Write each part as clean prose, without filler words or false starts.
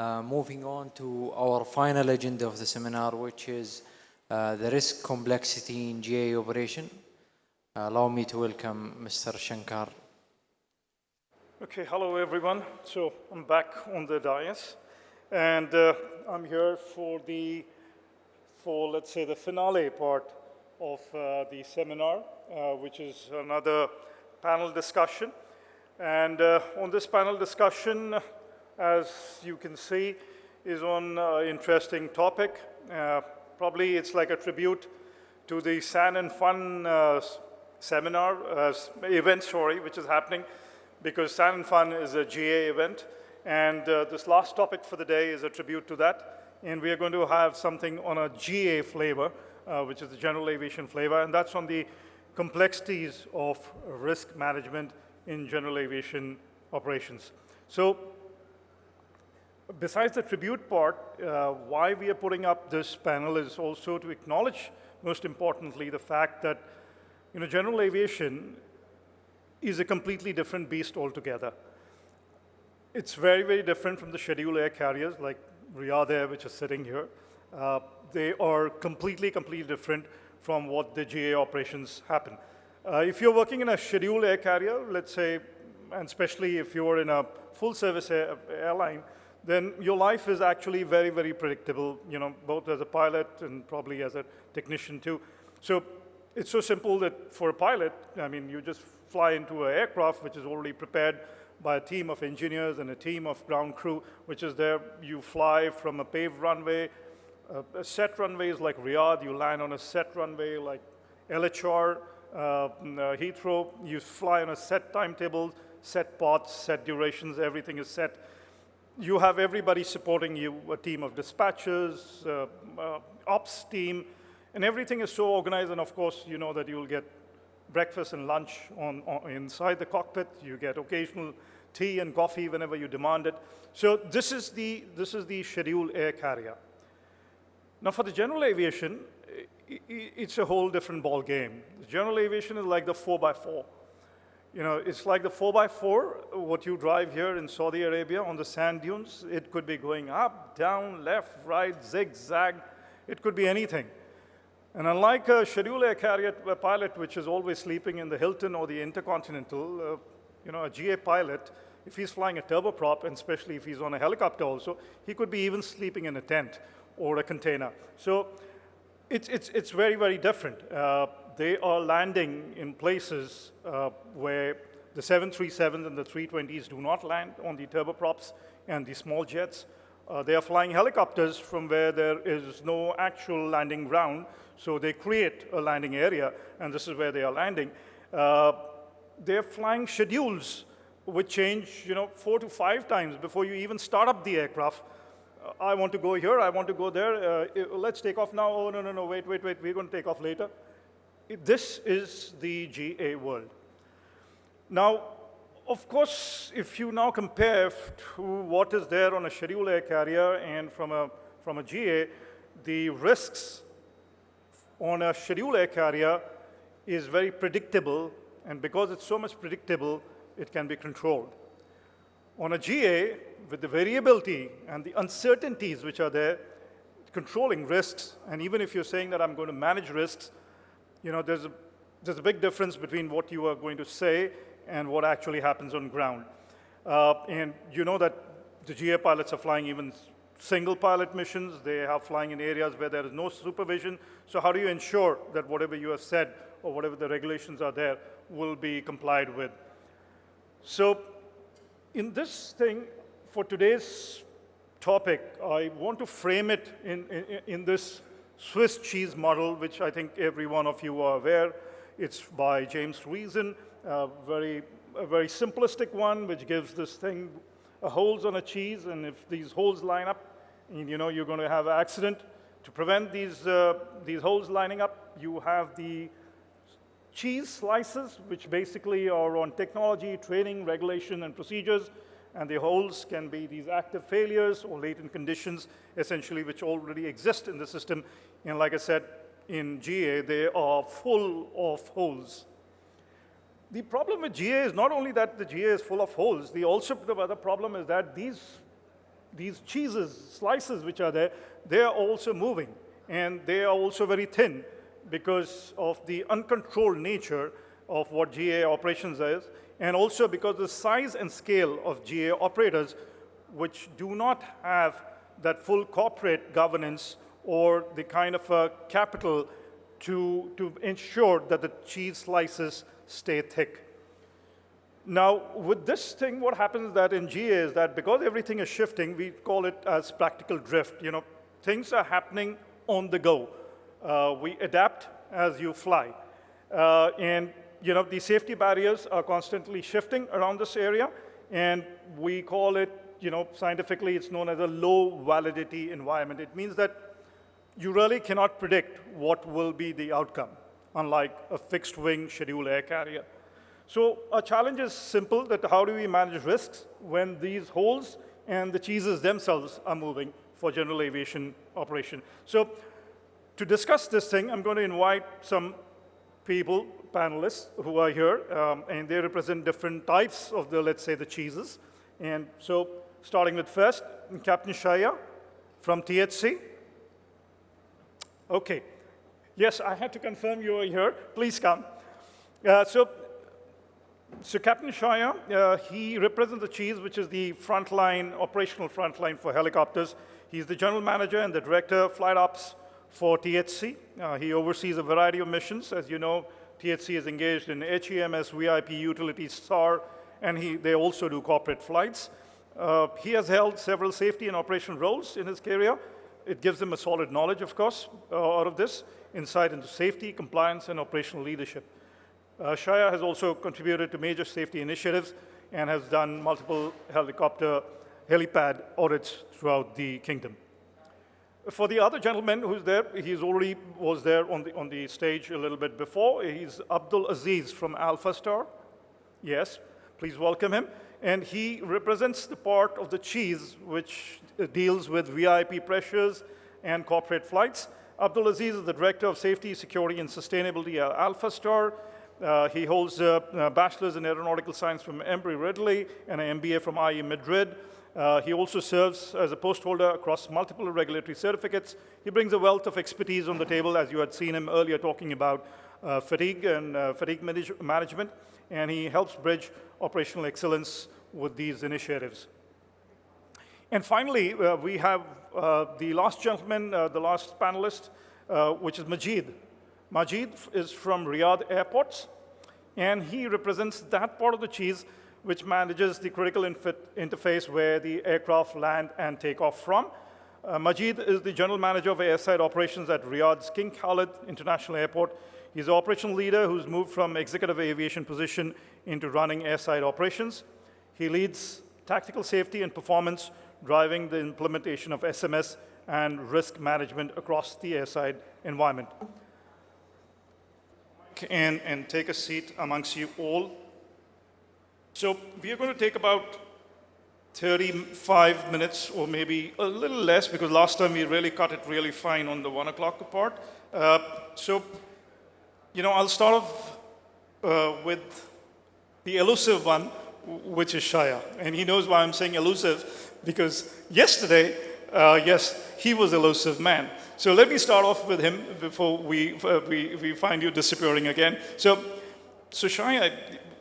Moving on to our final agenda of the seminar, which is the risk complexity in GA operation. Allow me to welcome Mr. Shankar. Okay, hello everyone. So I'm back on the dais, and I'm here for let's say the finale part of the seminar, which is another panel discussion. And on this panel discussion, as you can see, is on an interesting topic. Probably it's like a tribute to the San and Fun event, which is happening, because San and Fun is a GA event. And this last topic for the day is a tribute to that. And we are going to have something on a GA flavor, which is the general aviation flavor, and that's on the complexities of risk management in general aviation operations. So besides the tribute part, why we are putting up this panel is also to acknowledge, most importantly, the fact that general aviation is a completely different beast altogether. It's very, very different from the scheduled air carriers like Riyadh Air, which is sitting here. They are completely different from what the GA operations happen. If you're working in a scheduled air carrier, let's say, and especially if you're in a full service airline, then your life is actually very, very predictable, both as a pilot and probably as a technician too. So it's so simple that for a pilot, you just fly into an aircraft which is already prepared by a team of engineers and a team of ground crew, which is there. You fly from a paved runway, a set runways like Riyadh, you land on a set runway like LHR, Heathrow, you fly on a set timetable, set paths, set durations, everything is set. You have everybody supporting you, a team of dispatchers, ops team, and everything is so organized. And of course, you know that you'll get breakfast and lunch inside the cockpit. You get occasional tea and coffee whenever you demand it. So this is the scheduled air carrier. Now for the general aviation, it's a whole different ball game. General aviation is like the 4x4. It's like the 4x4, what you drive here in Saudi Arabia on the sand dunes. It could be going up, down, left, right, zigzag. It could be anything. And unlike a scheduled air carrier pilot, which is always sleeping in the Hilton or the Intercontinental, a GA pilot, if he's flying a turboprop, and especially if he's on a helicopter also, he could be even sleeping in a tent or a container. So it's very, very different. They are landing in places where the 737s and the 320s do not land on the turboprops and the small jets. They are flying helicopters from where there is no actual landing ground, so they create a landing area, and this is where they are landing. They're flying schedules which change 4 to 5 times before you even start up the aircraft. I want to go here, I want to go there, let's take off now. Oh, no, wait, we're going to take off later. This is the GA world. Now, of course, if you now compare to what is there on a scheduled air carrier and from a GA, the risks on a scheduled air carrier is very predictable, and because it's so much predictable, it can be controlled. On a GA, with the variability and the uncertainties which are there, controlling risks, and even if you're saying that I'm going to manage risks, there's a big difference between what you are going to say and what actually happens on ground. And you know that the GA pilots are flying even single pilot missions. They are flying in areas where there is no supervision. So how do you ensure that whatever you have said or whatever the regulations are there will be complied with? So in this thing, for today's topic, I want to frame it in this Swiss cheese model, which I think every one of you are aware. It's by James Reason, a very simplistic one, which gives this thing holes on a cheese, and if these holes line up, you're going to have an accident. To prevent these holes lining up, you have the cheese slices, which basically are on technology, training, regulation, and procedures. And the holes can be these active failures or latent conditions, essentially, which already exist in the system. And like I said, in GA, they are full of holes. The problem with GA is not only that the GA is full of holes, the other problem is that these these cheeses, slices which are there, they are also moving. And they are also very thin because of the uncontrolled nature of what GA operations is, and also because the size and scale of GA operators, which do not have that full corporate governance or the kind of capital to ensure that the cheese slices stay thick. Now, with this thing, what happens that in GA is that because everything is shifting, we call it as practical drift. Things are happening on the go. We adapt as you fly. And the safety barriers are constantly shifting around this area, and we call it, scientifically, it's known as a low validity environment. It means that you really cannot predict what will be the outcome, unlike a fixed wing scheduled air carrier. So our challenge is simple, that how do we manage risks when these holes and the cheeses themselves are moving for general aviation operation. So to discuss this thing, I'm going to invite some people, panelists, who are here, and they represent different types of let's say, the cheeses. And so starting with first, Captain Shaya from THC. Okay. Yes, I had to confirm you are here. Please come. So Captain Shaya, he represents the cheese, which is the operational frontline for helicopters. He's the general manager and the director of flight ops for THC. He oversees a variety of missions. As you know, THC is engaged in HEMS, VIP, utility, SAR, and they also do corporate flights. He has held several safety and operational roles in his career. It gives him a solid knowledge, of course, out of this, insight into safety, compliance, and operational leadership. Shaya has also contributed to major safety initiatives and has done multiple helipad audits throughout the kingdom. For the other gentleman who's there, he's already was there on the stage a little bit before. He's Abdul Aziz from Alpha Star. Yes, please welcome him. And he represents the part of the cheese which deals with VIP pressures and corporate flights. Abdul Aziz is the Director of Safety, Security, and Sustainability at Alpha Star. He holds a bachelor's in aeronautical science from Embry-Riddle and an MBA from IE Madrid. He also serves as a post holder across multiple regulatory certificates. He brings a wealth of expertise on the table, as you had seen him earlier talking about fatigue and fatigue management, and he helps bridge operational excellence with these initiatives. And finally, we have the last gentleman, the last panelist, which is Majid. Majid is from Riyadh Airports, and he represents that part of the cheese which manages the critical interface where the aircraft land and take off from. Majid is the general manager of airside operations at Riyadh's King Khalid International Airport. He's an operational leader who's moved from executive aviation position into running airside operations. He leads tactical safety and performance, driving the implementation of SMS and risk management across the airside environment. And take a seat amongst you all. So we are going to take about 35 minutes or maybe a little less, because last time we really cut it really fine on the 1 o'clock part. So, I'll start off with the elusive one, which is Shaya. And he knows why I'm saying elusive, because yesterday, yes, he was elusive man. So let me start off with him before we find you disappearing again. So Shaya,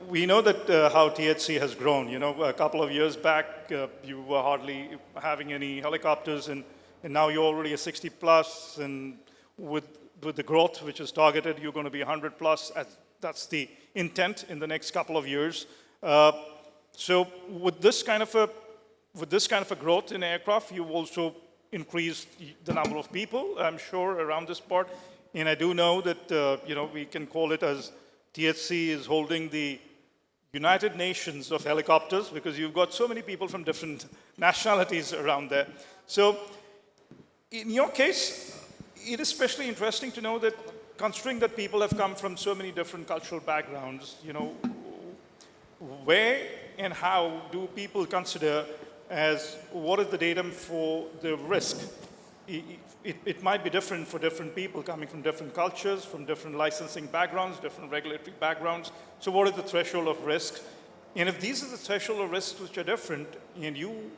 we know that how THC has grown. A couple of years back, you were hardly having any helicopters, and now you're already a 60 plus, and with the growth which is targeted, you're going to be 100 plus. That's the intent in the next couple of years. So with this kind of a growth in aircraft, you've also increased the number of people, I'm sure, around this part. And I do know that we can call it as THC is holding the United Nations of helicopters, because you've got so many people from different nationalities around there. So in your case, it is especially interesting to know that, considering that people have come from so many different cultural backgrounds, where and how do people consider as what is the datum for the risk? It might be different for different people coming from different cultures, from different licensing backgrounds, different regulatory backgrounds. So what is the threshold of risk? And if these are the threshold of risks which are different, and you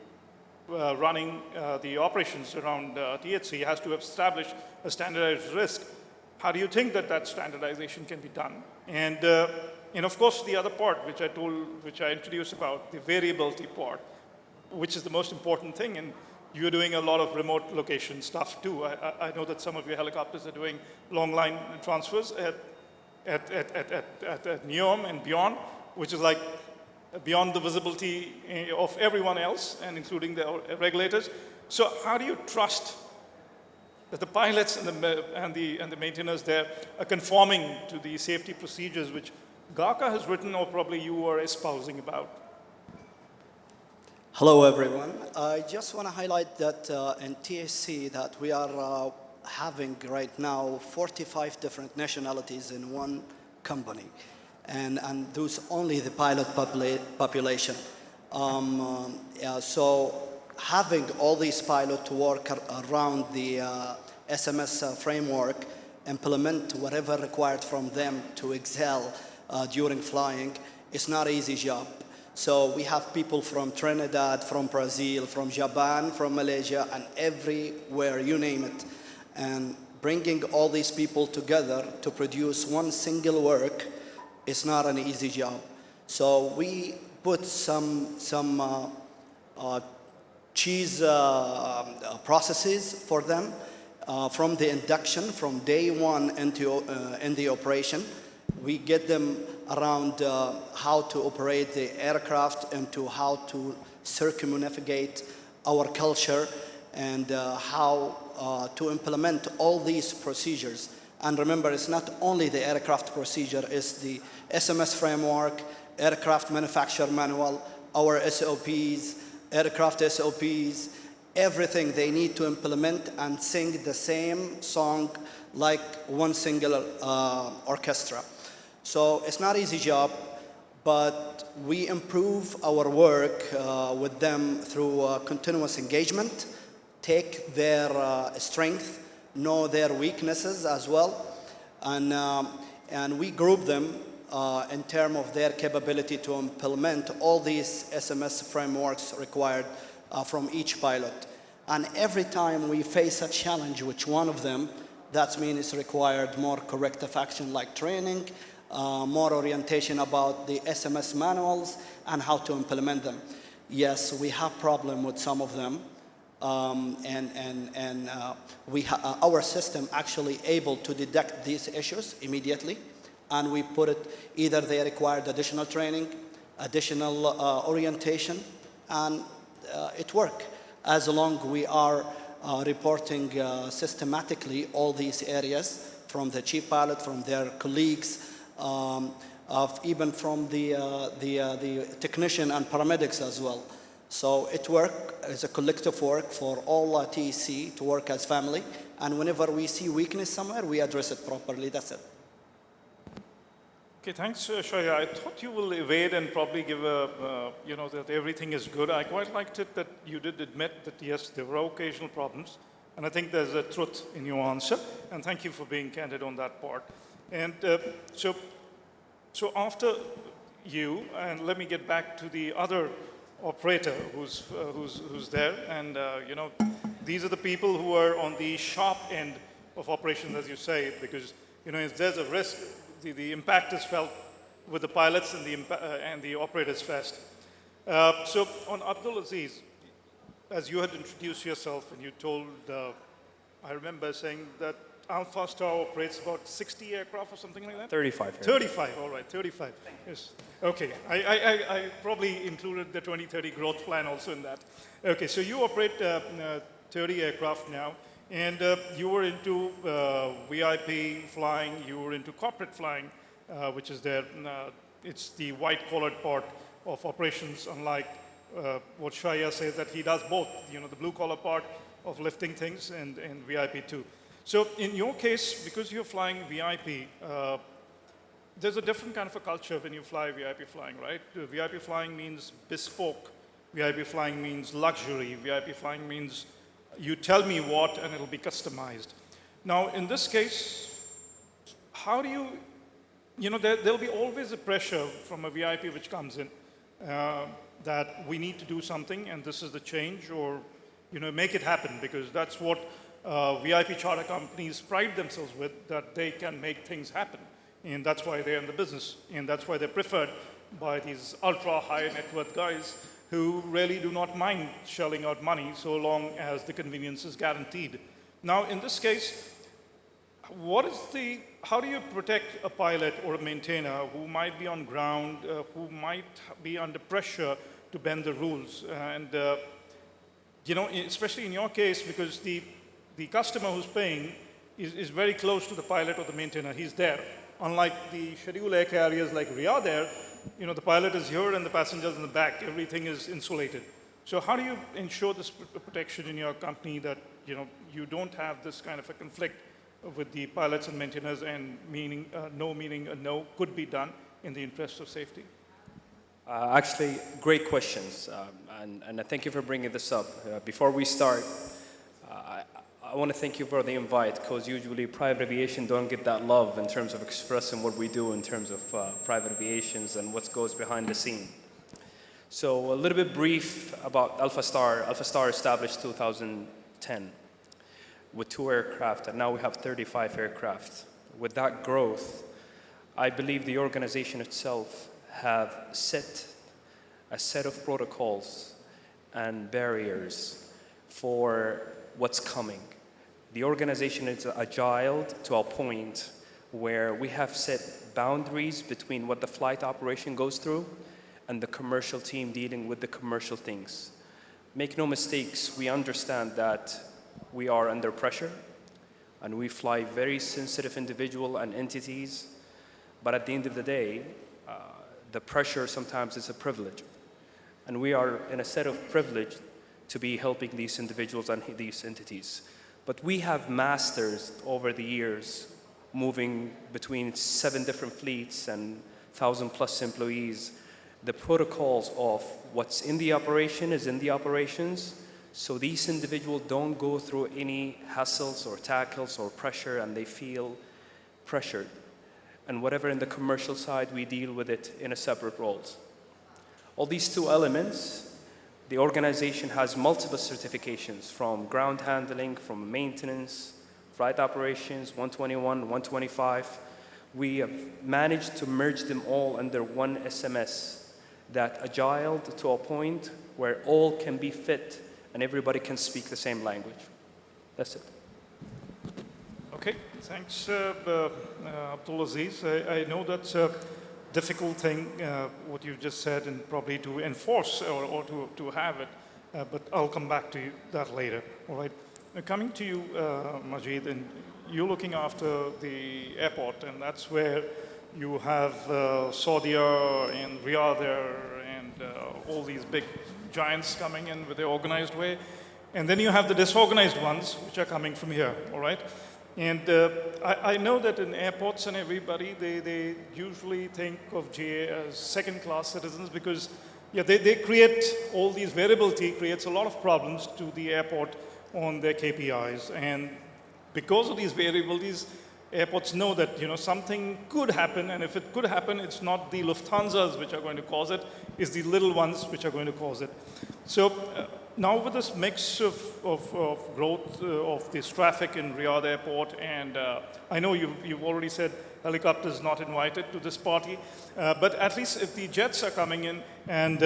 running the operations around THC has to establish a standardized risk. How do you think that that standardization can be done? And of course, the other part, which I introduced about, the variability part, which is the most important thing. And you're doing a lot of remote location stuff too. I know that some of your helicopters are doing long line transfers at NEOM and beyond, which is like beyond the visibility of everyone else, and including the regulators. So how do you trust that the pilots and the maintainers there are conforming to the safety procedures which GACA has written, or probably you are espousing about? Hello, everyone. I just want to highlight that in THC that we are having right now 45 different nationalities in one company, and those only the pilot population. So having all these pilots to work around the SMS framework, implement whatever required from them to excel during flying, is not an easy job. So we have people from Trinidad, from Brazil, from Japan, from Malaysia, and everywhere, you name it. And bringing all these people together to produce one single work is not an easy job. So we put some cheese processes for them from the induction, from day one into in the operation. We get them around how to operate the aircraft, into how to circumnavigate our culture, and how to implement all these procedures. And remember, it's not only the aircraft procedure, it's the SMS framework, aircraft manufacturer manual, our SOPs, aircraft SOPs, everything they need to implement and sing the same song like one single orchestra. So it's not an easy job, but we improve our work with them through continuous engagement, take their strength, know their weaknesses as well, and we group them in terms of their capability to implement all these SMS frameworks required from each pilot. And every time we face a challenge with one of them, that means it's required more corrective action like training, more orientation about the SMS manuals and how to implement them. Yes, we have problem with some of them, our system actually able to detect these issues immediately, and we put it either they required additional training, additional orientation, and it worked. As long we are reporting systematically all these areas from the chief pilot, from their colleagues, even from the technician and paramedics as well. So it works as a collective work for all TEC to work as family. And whenever we see weakness somewhere, we address it properly. That's it. Okay, thanks, Shaya. I thought you will evade and probably give that everything is good. I quite liked it that you did admit that, yes, there were occasional problems. And I think there's a truth in your answer. And thank you for being candid on that part. And so after you, and let me get back to the other operator who's there. And, these are the people who are on the sharp end of operations, as you say, because, if there's a risk, the impact is felt with the pilots and the operators first. So on Abdul Aziz, as you had introduced yourself and you told, I remember saying that Alpha Star operates about 60 aircraft or something like that? 35. 35, all right, 35. Yes. Okay, I probably included the 2030 growth plan also in that. Okay, so you operate 30 aircraft now. And you were into VIP flying, you were into corporate flying, which is there. It's the white-collared part of operations, unlike what Shaya says that he does both, the blue-collar part of lifting things and VIP too. So in your case, because you're flying VIP, there's a different kind of a culture when you fly VIP flying, right? VIP flying means bespoke. VIP flying means luxury. VIP flying means you tell me what, and it'll be customized. Now, in this case, how do you, there'll be always a pressure from a VIP which comes in. that we need to do something and this is the change, or make it happen, because that's what VIP charter companies pride themselves with, that they can make things happen. And that's why they're in the business. And that's why they're preferred by these ultra high net worth guys who really do not mind shelling out money so long as the convenience is guaranteed. Now, in this case, how do you protect a pilot or a maintainer who might be on ground, who might be under pressure to bend the rules? And, especially in your case, because the customer who's paying is very close to the pilot or the maintainer. He's there. Unlike the scheduled air carriers like Riyadh Air, the pilot is here and the passenger's in the back. Everything is insulated. So how do you ensure this protection in your company that, you don't have this kind of a conflict with the pilots and maintainers, and meaning no could be done in the interest of safety? Actually, great questions, and thank you for bringing this up. Before we start, I want to thank you for the invite, because usually private aviation don't get that love in terms of expressing what we do in terms of private aviations and what goes behind the scene. So a little bit brief about Alpha Star. Alpha Star established 2010 with 2 aircraft, and now we have 35 aircraft. With that growth, I believe the organization itself have set a set of protocols and barriers for what's coming. The organization is agile to a point where we have set boundaries between what the flight operation goes through and the commercial team dealing with the commercial things. Make no mistakes, we understand that we are under pressure and we fly very sensitive individual and entities, but at the end of the day, the pressure sometimes is a privilege. And we are in a set of privilege to be helping these individuals and these entities. But we have masters over the years, moving between 7 different fleets and 1,000+ employees. The protocols of what's in the operation is in the operations, so these individuals don't go through any hassles or tackles or pressure, and they feel pressured. And whatever in the commercial side, we deal with it in a separate roles. All these 2 elements, the organization has multiple certifications, from ground handling, from maintenance, flight operations, 121, 125. We have managed to merge them all under one SMS, that agile to a point where all can be fit and everybody can speak the same language. That's it. Okay, thanks, Abdulaziz. I know that's a difficult thing, what you just said, and probably to enforce or to have it, but I'll come back to that later, all right? Coming to you, Majid, and you're looking after the airport, and that's where you have Saudia and Riyadh Air and all these big giants coming in with the organized way. And then you have the disorganized ones, which are coming from here, all right? And I know that in airports and everybody, they usually think of GA as second-class citizens, because they create all these variability, creates a lot of problems to the airport on their KPIs. And because of these variabilities, airports know that something could happen, and if it could happen, it's not the Lufthansas which are going to cause it, it's the little ones which are going to cause it. So now with this mix of growth of this traffic in Riyadh Airport, and I know you've already said helicopters not invited to this party, but at least if the jets are coming in and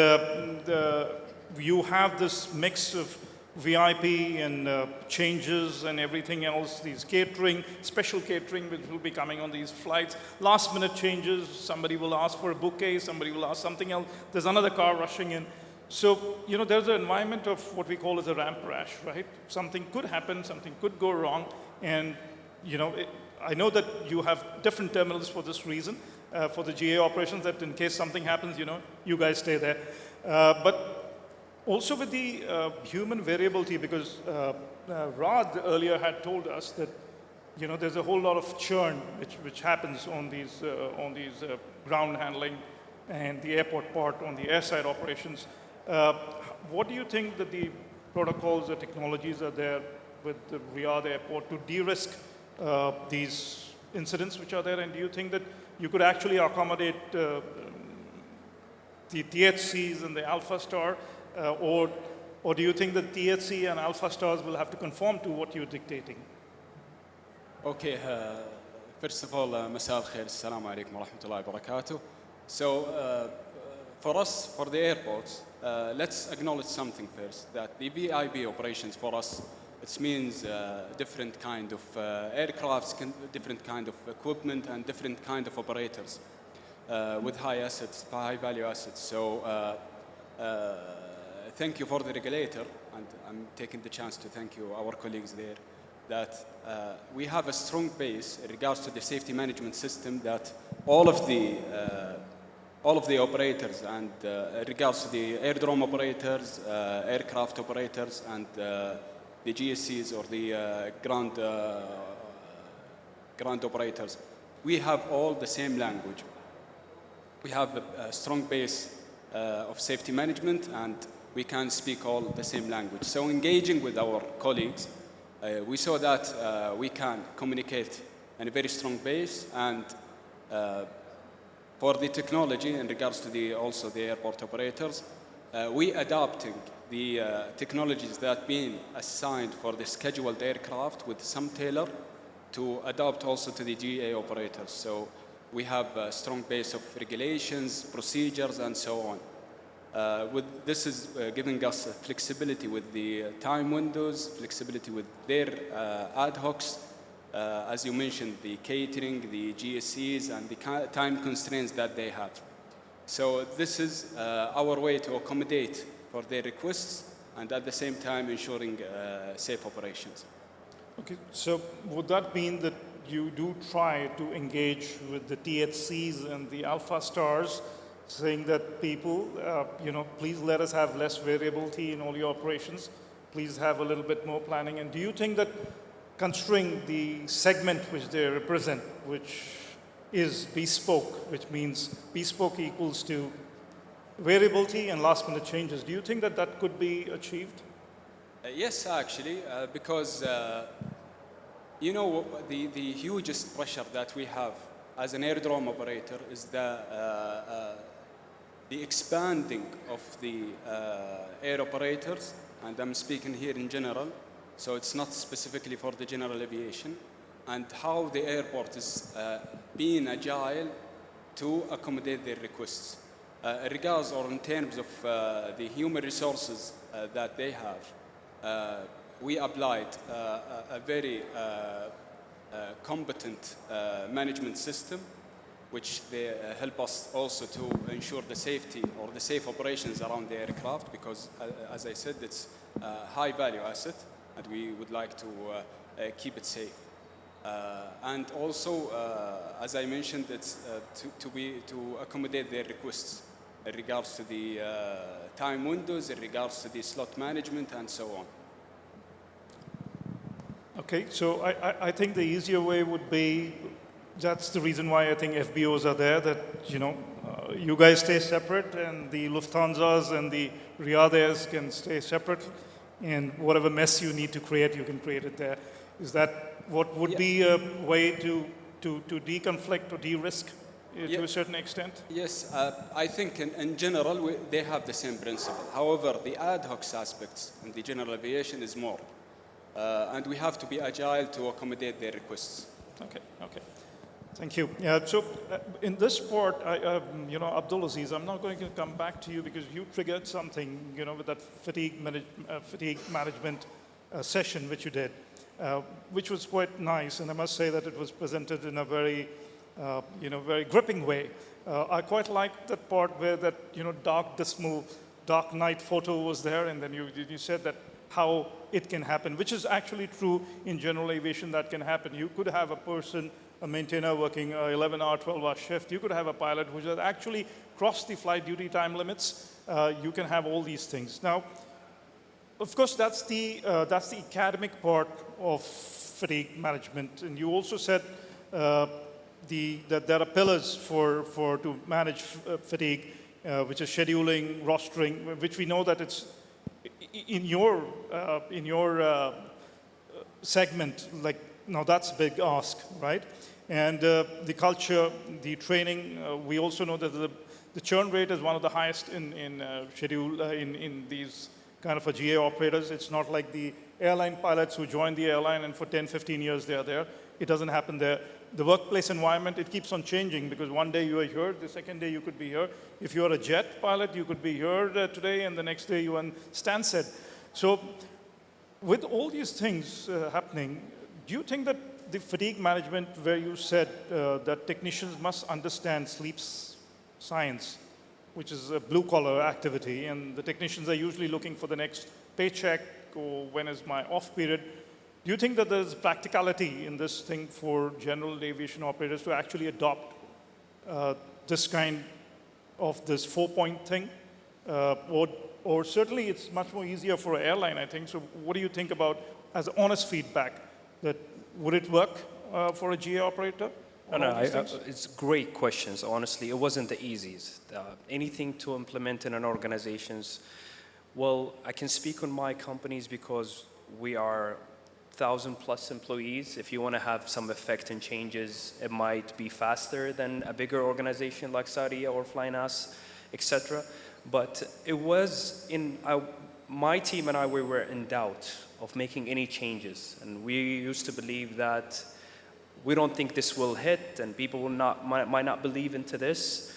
you have this mix of VIP and changes and everything else, these catering, special catering which will be coming on these flights, last minute changes, somebody will ask for a bouquet, somebody will ask something else, there's another car rushing in. So, there's an environment of what we call as a ramp rash, right? Something could happen, something could go wrong, and, I know that you have different terminals for this reason, for the GA operations, that in case something happens, you guys stay there. But also with the human variability, because Rad earlier had told us that, there's a whole lot of churn which happens on these ground handling and the airport part on the airside operations. What do you think that the protocols, the technologies are there with the Riyadh airport to de-risk these incidents which are there? And do you think that you could actually accommodate the THCs and the Alpha Star, or do you think that THC and Alpha Stars will have to conform to what you're dictating? Okay, first of all, مساء الخير, السلام عليكم ورحمة الله وبركاته. So, for us, for the airports, let's acknowledge something first, that the VIB operations for us, it means different kind of aircrafts, different kind of equipment, and different kind of operators with high assets, high value assets. So, thank you for the regulator, and I'm taking the chance to thank you, our colleagues there, that we have a strong base in regards to the safety management system, that all of the operators and regards to the airdrome operators, aircraft operators, and the GSCs or the ground operators, we have all the same language. We have a strong base of safety management, and we can speak all the same language. So engaging with our colleagues, we saw that we can communicate in a very strong base, and for the technology in regards to also the airport operators, we adapting the technologies that been assigned for the scheduled aircraft with some tailor to adapt also to the GA operators. So we have a strong base of regulations, procedures, and so on. This is giving us flexibility with the time windows, flexibility with their ad hocs, as you mentioned, the catering, the GSCs, and the time constraints that they have. So this is our way to accommodate for their requests, and at the same time ensuring safe operations. Okay, so would that mean that you do try to engage with the THCs and the Alpha Stars, saying that people, please let us have less variability in all your operations, please have a little bit more planning? And do you think that considering the segment which they represent, which is bespoke, which means bespoke equals to variability and last minute changes, do you think that that could be achieved? Yes, actually, because the hugest pressure that we have as an airdrome operator is the expanding of the air operators, and I'm speaking here in general, so it's not specifically for the general aviation, and how the airport is being agile to accommodate their requests. Regards or in terms of the human resources that they have, we applied a very competent management system, which they help us also to ensure the safety or the safe operations around the aircraft, because as I said, it's a high value asset, and we would like to keep it safe. And also, as I mentioned, it's to accommodate their requests in regards to the time windows, in regards to the slot management, and so on. Okay, so I think the easier way would be, that's the reason why I think FBOs are there, that, you guys stay separate, and the Lufthansas and the Riyadh Airs can stay separate, and whatever mess you need to create, you can create it there. Is that what would be a way to deconflict or de-risk to a certain extent? Yes, I think in general, they have the same principle. However, the ad hoc aspects in the general aviation is more. And we have to be agile to accommodate their requests. Okay. Thank you. Yeah, so in this part, Abdulaziz, I'm not going to come back to you because you triggered something, with that fatigue management session which you did, which was quite nice, and I must say that it was presented in a very, very gripping way. I quite liked that part where that, dark, dismal, dark night photo was there, and then you said that how it can happen, which is actually true in general aviation. That can happen. You could have a person, a maintainer working 11-hour, 12-hour shift. You could have a pilot who has actually crossed the flight duty time limits. You can have all these things. Now, of course, that's the academic part of fatigue management. And you also said that there are pillars to manage fatigue, which is scheduling, rostering, which we know that it's in your segment. Like, now that's a big ask, right? And the culture, the training, we also know that the churn rate is one of the highest in these kind of a GA operators. It's not like the airline pilots who join the airline and for 10, 15 years they are there. It doesn't happen there. The workplace environment, it keeps on changing because one day you are here, the second day you could be here. If you're a jet pilot, you could be here today, and the next day you are in Stansted. So with all these things happening, do you think that the fatigue management, where you said that technicians must understand sleep science, which is a blue-collar activity, and the technicians are usually looking for the next paycheck or when is my off period, do you think that there's practicality in this thing for general aviation operators to actually adopt this kind of this 4-point thing? Or certainly it's much more easier for an airline, I think. So what do you think about, as honest feedback, that would it work for a GA operator? It's great questions, honestly. It wasn't the easiest. Anything to implement in an organizations, well, I can speak on my companies because we are 1,000+ employees. If you want to have some effect and changes, it might be faster than a bigger organization like Saudia or Flynas, etc. But it was my team and I, we were in doubt of making any changes. And we used to believe that we don't think this will hit and people will might not believe into this.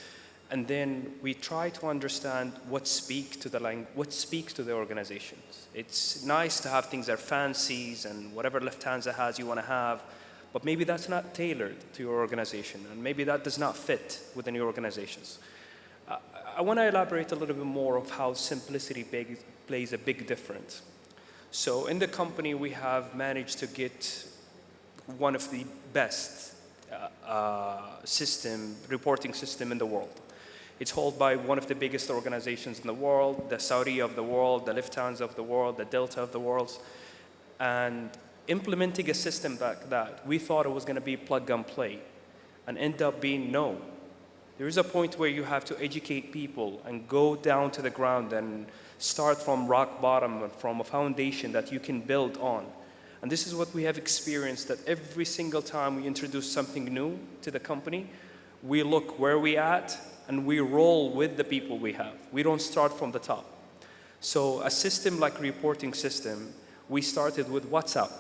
And then we try to understand what speaks to the organizations. It's nice to have things that are fancies and whatever Lufthansa has you want to have, but maybe that's not tailored to your organization, and maybe that does not fit within your organizations. I want to elaborate a little bit more of how simplicity plays a big difference. So in the company, we have managed to get one of the best reporting system in the world. It's held by one of the biggest organizations in the world, the Saudi of the world, the Lufthansa of the world, the Delta of the world. And implementing a system like that, we thought it was going to be plug and play, and end up being no. There is a point where you have to educate people and go down to the ground and start from rock bottom, from a foundation that you can build on. And this is what we have experienced, that every single time we introduce something new to the company, we look where we at and we roll with the people we have. We don't start from the top. So a system like reporting system, we started with WhatsApp,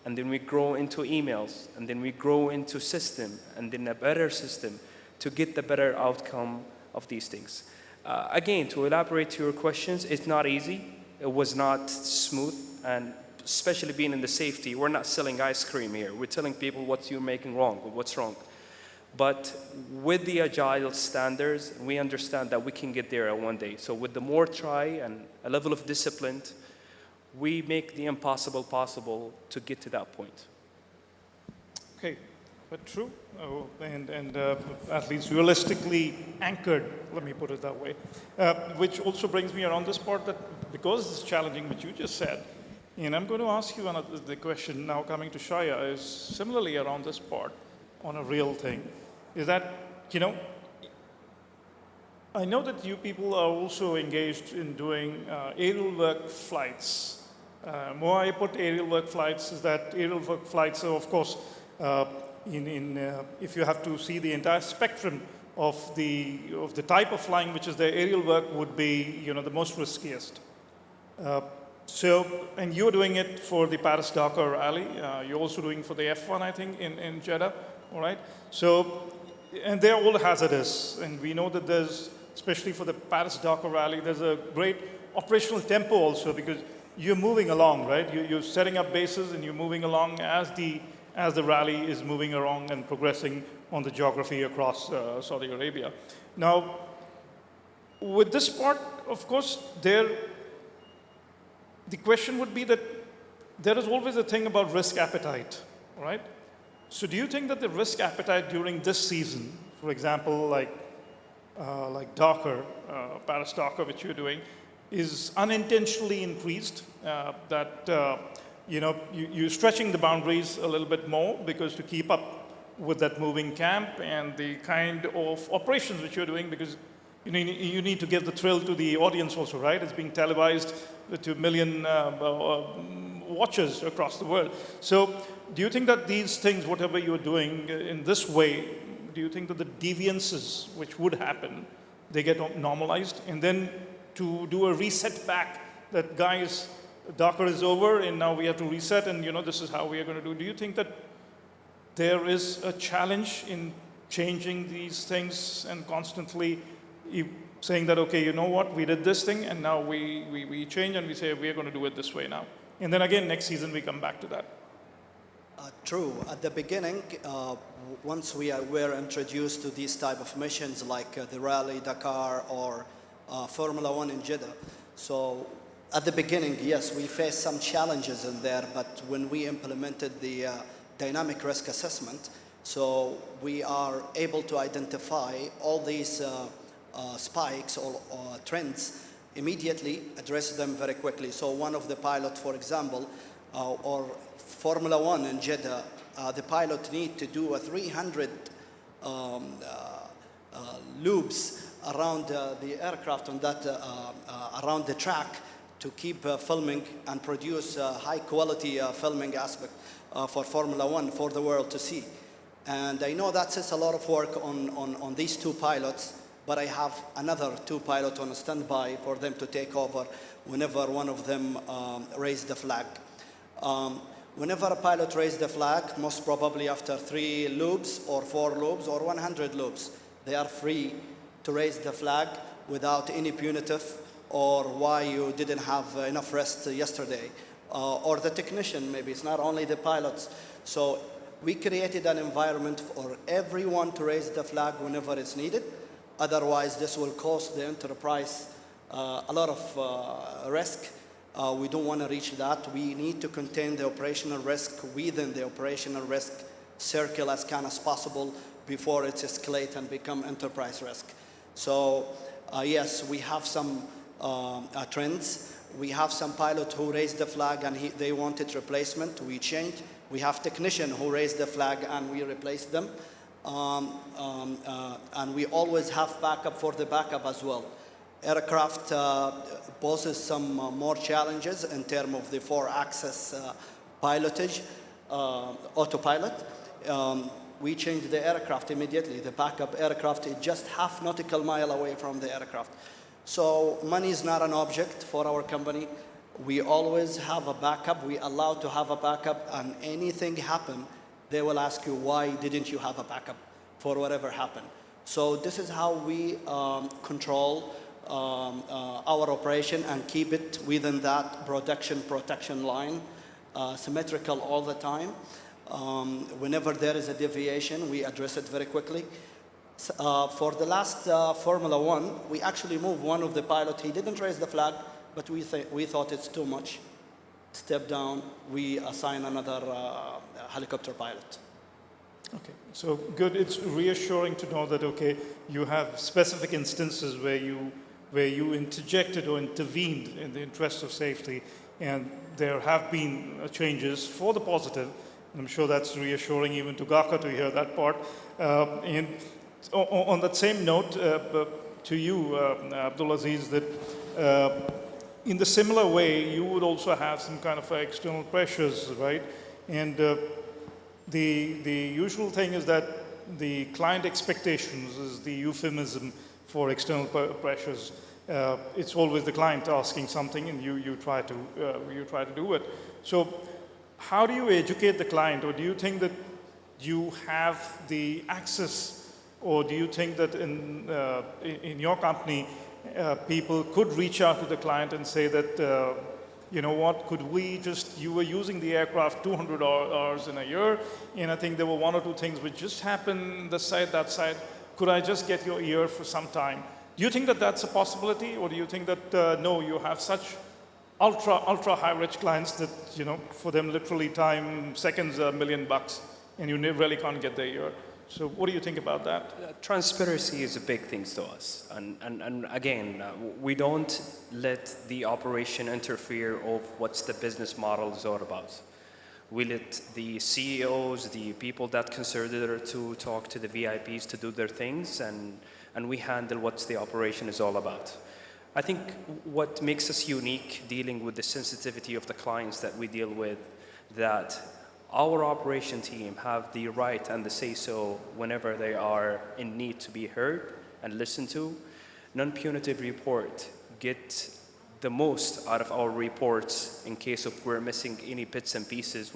and then we grow into emails, and then we grow into system, and then a better system to get the better outcome of these things. Again, to elaborate to your questions, it's not easy. It was not smooth, and especially being in the safety, we're not selling ice cream here. We're telling people what you're making wrong, or what's wrong. But with the agile standards, we understand that we can get there one day. So with the more try and a level of discipline, we make the impossible possible to get to that point. Okay, but true, and at least realistically anchored, let me put it that way. Which also brings me around this part that because it's challenging, which you just said, and I'm going to ask you the question now coming to Shaya is similarly around this part on a real thing. Is that, I know that you people are also engaged in doing aerial work flights. More I put aerial work flights is that aerial work flights are, of course, if you have to see the entire spectrum of the type of flying, which is the aerial work, would be, the most riskiest. And you're doing it for the Paris-Dakar Rally. You're also doing for the F1, I think, in Jeddah, all right? So, and they're all hazardous. And we know that there's, especially for the Paris-Dakar Rally, there's a great operational tempo also because you're moving along, right? You're setting up bases and you're moving along as the rally is moving along and progressing on the geography across Saudi Arabia. Now, with this part, of course, the question would be that there is always a thing about risk appetite, right? So do you think that the risk appetite during this season, for example, like Dakar, Paris-Dakar, which you're doing, is unintentionally increased, you're stretching the boundaries a little bit more because to keep up with that moving camp and the kind of operations which you're doing, because you need to give the thrill to the audience also, right? It's being televised to a million watchers across the world. So do you think that these things, whatever you're doing in this way, do you think that the deviances which would happen they get normalized, and then to do a reset back, that guys, Docker is over, and now we have to reset, and this is how we are going to do. Do you think that there is a challenge in changing these things and constantly saying that, okay, you know what, we did this thing, and now we change and we say we are going to do it this way now. And then again, next season we come back to that. True. At the beginning, once we were introduced to these type of missions like the Rally Dakar or Formula One in Jeddah, so at the beginning, yes, we faced some challenges in there, but when we implemented the dynamic risk assessment, so we are able to identify all these spikes or trends immediately, address them very quickly. So one of the pilots, for example, or Formula One in Jeddah, the pilot need to do a 300 loops around the aircraft on that around the track to keep filming and produce high quality filming aspect for Formula One for the world to see. And I know that's a lot of work on these two pilots, but I have another two pilots on standby for them to take over whenever one of them raise the flag. Whenever a pilot raises the flag, most probably after 3 loops or 4 loops or 100 loops, they are free to raise the flag without any punitive or why you didn't have enough rest yesterday. Or the technician, maybe it's not only the pilots. So we created an environment for everyone to raise the flag whenever it's needed. Otherwise, this will cost the enterprise a lot of risk. We don't want to reach that. We need to contain the operational risk within the operational risk circle as kind as possible before it escalates and become enterprise risk. So yes, we have some trends. We have some pilots who raised the flag and they wanted replacement. We changed. We have technicians who raised the flag and we replaced them. And we always have backup for the backup as well. Aircraft poses some more challenges in terms of the 4-axis pilotage, autopilot. We changed the aircraft immediately. The backup aircraft is just half nautical mile away from the aircraft. So money is not an object for our company. We always have a backup. We allow to have a backup, and anything happen, they will ask you, why didn't you have a backup for whatever happened? So this is how we control our operation and keep it within that protection line, symmetrical all the time. Whenever there is a deviation, we address it very quickly. For the last Formula One, we actually moved one of the pilots. He didn't raise the flag, but we thought it's too much. Step down, we assign another helicopter pilot. Okay, so good. It's reassuring to know that, okay, you have specific instances where you interjected or intervened in the interest of safety, and there have been changes for the positive. And I'm sure that's reassuring even to Gaka to hear that part. And on that same note, to you, Abdulaziz, that in the similar way, you would also have some kind of external pressures, right? And the usual thing is that the client expectations is the euphemism for external pressures. It's always the client asking something, and you try to do it. So, how do you educate the client, or do you think that you have the access, or do you think that in your company people could reach out to the client and say that you know what, could we just, you were using the aircraft 200 hours in a year, and I think there were 1 or 2 things which just happened this side, that side. Could I just get your ear for some time? Do you think that that's a possibility, or do you think that no, you have such ultra high rich clients that, you know, for them literally seconds $1 million, and you really can't get their ear? So what do you think about that? Transparency is a big thing to us. And again, we don't let the operation interfere of what's the business model is all about. We let the CEOs, the people that consider to talk to the VIPs to do their things, and we handle what the operation is all about. I think what makes us unique dealing with the sensitivity of the clients that we deal with, that our operation team have the right and the say-so whenever they are in need to be heard and listened to. non-punitive report get the most out of our reports in case of we're missing any bits and pieces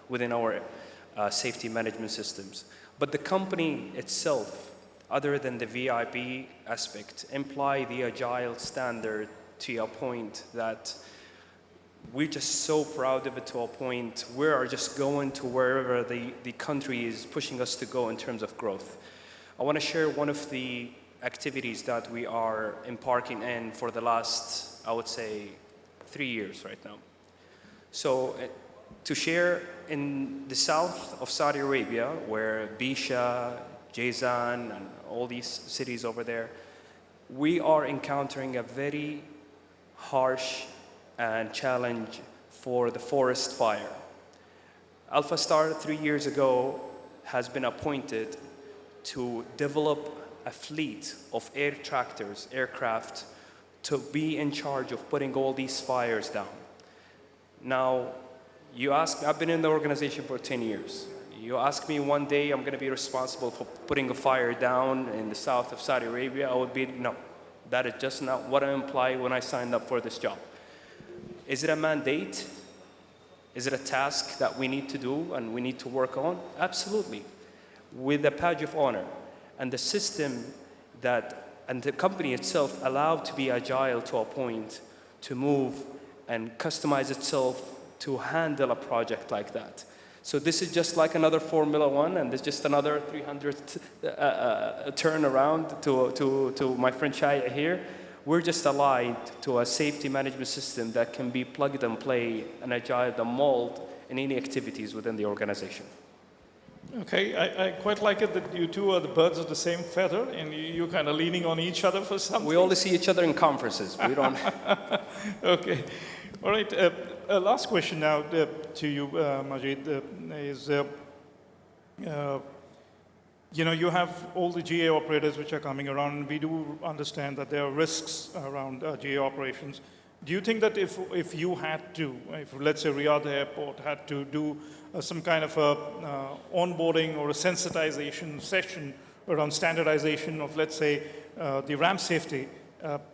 within our safety management systems. But the company itself, other than the VIP aspect, imply the agile standard to a point that we're just so proud of it, to a point we are just going to wherever the country is pushing us to go in terms of growth. I want to share one of the activities that we are embarking in for the last, I would say, 3 years right now. So to share, in the south of Saudi Arabia, where Bisha, Jazan, and all these cities over there, we are encountering a very harsh and challenge for the forest fire. Alpha Star 3 years ago has been appointed to develop a fleet of air tractors, aircraft, to be in charge of putting all these fires down. Now, you ask, I've been in the organization for 10 years. You ask me one day I'm going to be responsible for putting a fire down in the south of Saudi Arabia, I would be, no. That is just not what I implied when I signed up for this job. Is it a mandate? Is it a task that we need to do and we need to work on? Absolutely. With a badge of honor. And the system and the company itself allowed to be agile to a point to move and customize itself to handle a project like that. So this is just like another Formula One, and there's just another 300 turn around to my friend Shaya here. We're just aligned to a safety management system that can be plugged and play and agile and mold in any activities within the organization. Okay, I quite like it that you two are the birds of the same feather, and you're kind of leaning on each other for something. We only see each other in conferences. We don't. Okay. All right. Last question now to you, Majid, is you have all the GA operators which are coming around, and we do understand that there are risks around GA operations. Do you think that if you had to, if let's say Riyadh Airport had to do some kind of a onboarding or a sensitization session around standardization of, let's say, the ramp safety,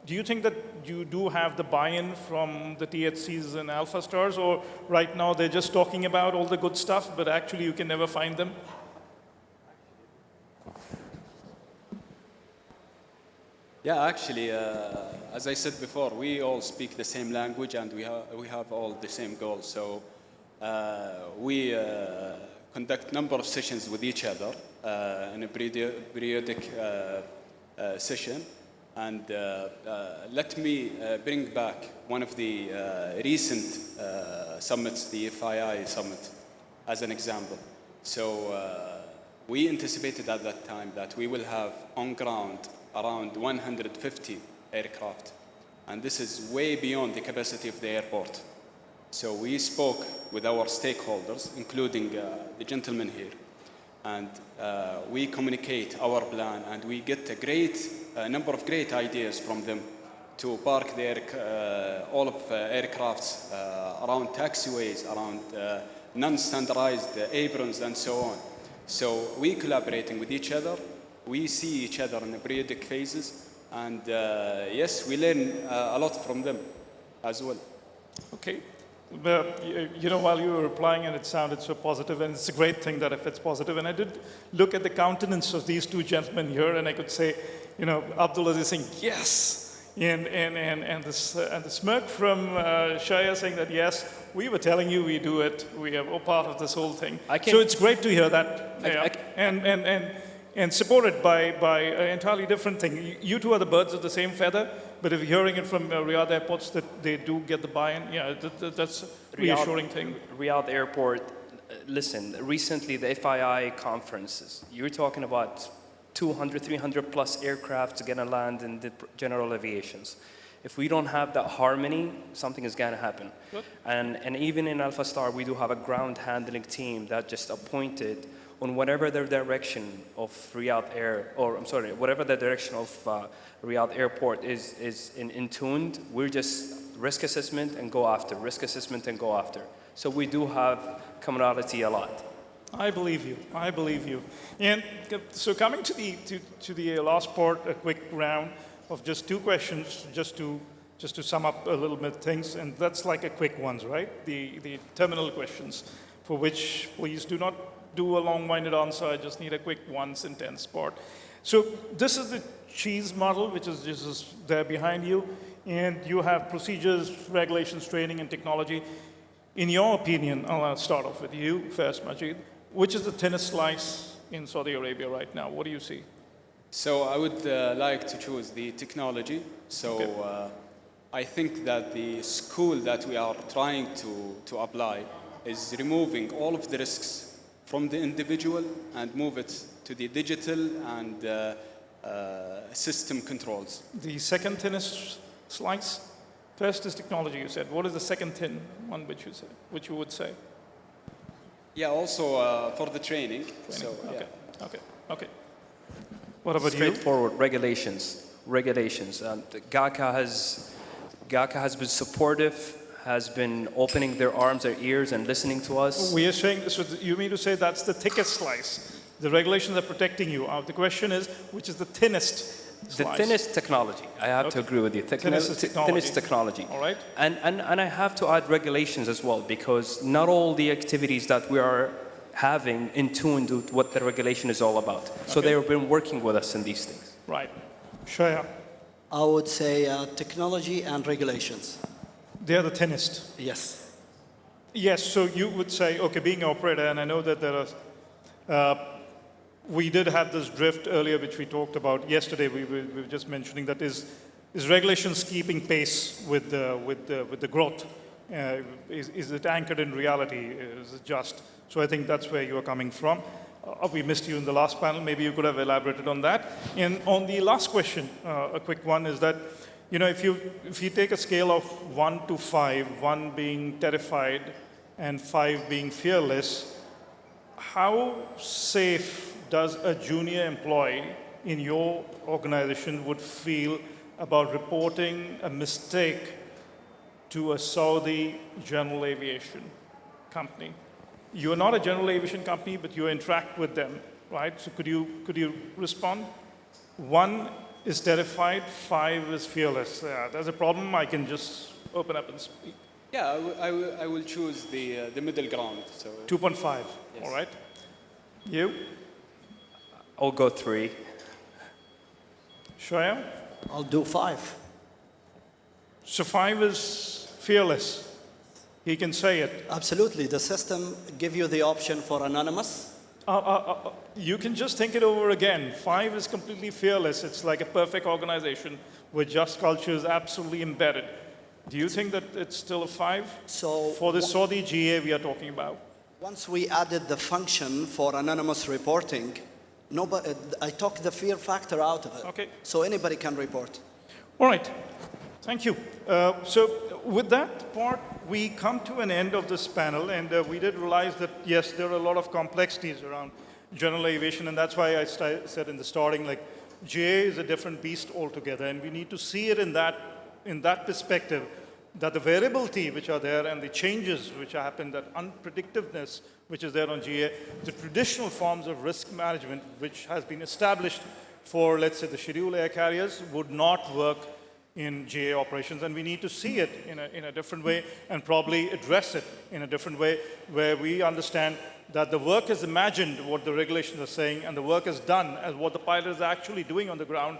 do you think that you do have the buy-in from the THCs and Alpha Stars, or right now they're just talking about all the good stuff, but actually you can never find them? Yeah, actually, as I said before, we all speak the same language and we have all the same goals. So we conduct number of sessions with each other in a periodic session. And let me bring back one of the recent summits, the FII summit, as an example. So we anticipated at that time that we will have on ground around 150 aircraft. And this is way beyond the capacity of the airport. So we spoke with our stakeholders, including the gentleman here, and we communicate our plan, and we get a number of great ideas from them to park all of aircrafts around taxiways, around non-standardized aprons, and so on. So we collaborating with each other. We see each other in the periodic phases, and yes, we learn a lot from them as well. Okay. While you were replying and it sounded so positive, and it's a great thing that if it's positive, and I did look at the countenance of these two gentlemen here, and I could say, Abdullah is saying yes, and the smirk from Shaya saying that yes, we were telling you we do it, we are all part of this whole thing. So it's great to hear that, and supported by an entirely different thing. You two are the birds of the same feather, but if you're hearing it from Riyadh airports that they do get the buy-in, that's a reassuring thing. Riyadh Airport, listen, recently the FII conferences, you're talking about 200, 300 plus aircraft going to land in the general aviations. If we don't have that harmony, something is going to happen. And even in Alpha Star, we do have a ground handling team that just appointed on whatever the direction of whatever the direction of Riyadh Airport is in tuned, we're just risk assessment and go after, risk assessment and go after. So we do have commonality a lot. I believe you. And so coming to the last part, a quick round, of just 2 questions, just to sum up a little bit things, and that's like a quick ones, right? The terminal questions, for which please do not do a long-winded answer. I just need a quick one-sentence part. So this is the cheese model, which is just there behind you, and you have procedures, regulations, training, and technology. In your opinion, I'll start off with you first, Majid. Which is the thinnest slice in Saudi Arabia right now? What do you see? So I would like to choose the technology. So I think that the school that we are trying to apply is removing all of the risks from the individual and move it to the digital and system controls. The second thinnest slice? First is technology, you said. What is the second thin one which you would say? Yeah, also for the training. So, Okay, yeah. okay. What about you? Straightforward regulations. GACA has been supportive, has been opening their arms, their ears, and listening to us. We are saying, so you mean to say that's the thickest slice? The regulations are protecting you. The question is, which is the thinnest The slice? thinnest technology. I have to agree with you. Thinnest technology. Thinnest technology. All right. And I have to add regulations as well, because not all the activities that we are having in tune with what the regulation is all about. So Okay. they've been working with us in these things. Right. Shaya, I would say technology and regulations. they are the thinnest. Yes. Yes, so you would say, okay, being an operator, and I know that there are, we did have this drift earlier, which we talked about yesterday. We were just mentioning that is regulations keeping pace with the growth? Is it anchored in reality? Is it just? So I think that's where you are coming from. We missed you in the last panel. Maybe you could have elaborated on that. And on the last question, a quick one is that, you know, if you take a scale of 1 to 5, 1 being terrified and 5 being fearless, how safe does a junior employee in your organization would feel about reporting a mistake to a Saudi general aviation company? You are not a general aviation company, but you interact with them, right? So could you respond? 1 is terrified, 5 is fearless. There's a problem, I can just open up and speak. Yeah, I will choose the middle ground. So 2.5, Yes. all right? You? I'll go 3. Shoya? I'll do 5. So 5 is fearless. He can say it. Absolutely. The system give you the option for anonymous. You can just think it over again. 5 is completely fearless. It's like a perfect organization with just cultures absolutely embedded. Do you think that it's still a 5? So For the Saudi GA we are talking about. once we added the function for anonymous reporting, I took the fear factor out of it. Okay. So anybody can report. All right. Thank you. So with that part, we come to an end of this panel, and we did realize that, yes, there are a lot of complexities around general aviation, and that's why I said in the starting, like, GA is a different beast altogether, and we need to see it in that perspective, that the variability which are there and the changes which happen, that unpredictiveness which is there on GA, the traditional forms of risk management which has been established for, let's say, the scheduled air carriers would not work in GA operations, and we need to see it in a different way and probably address it in a different way, where we understand that the work is imagined, what the regulations are saying, and the work is done as what the pilot is actually doing on the ground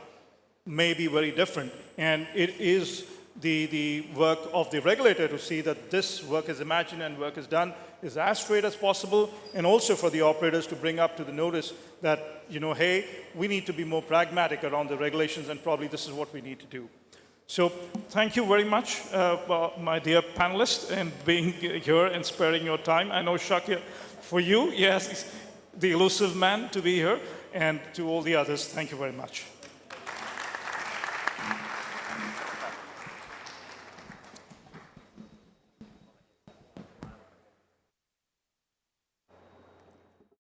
may be very different. And it is the work of the regulator to see that this work is imagined and work is done is as straight as possible, and also for the operators to bring up to the notice that, you know, hey, we need to be more pragmatic around the regulations, and probably this is what we need to do. So thank you very much, my dear panelists, and being here and sparing your time. I know, Shakir, for you, yes, the elusive man to be here, and to all the others, thank you very much.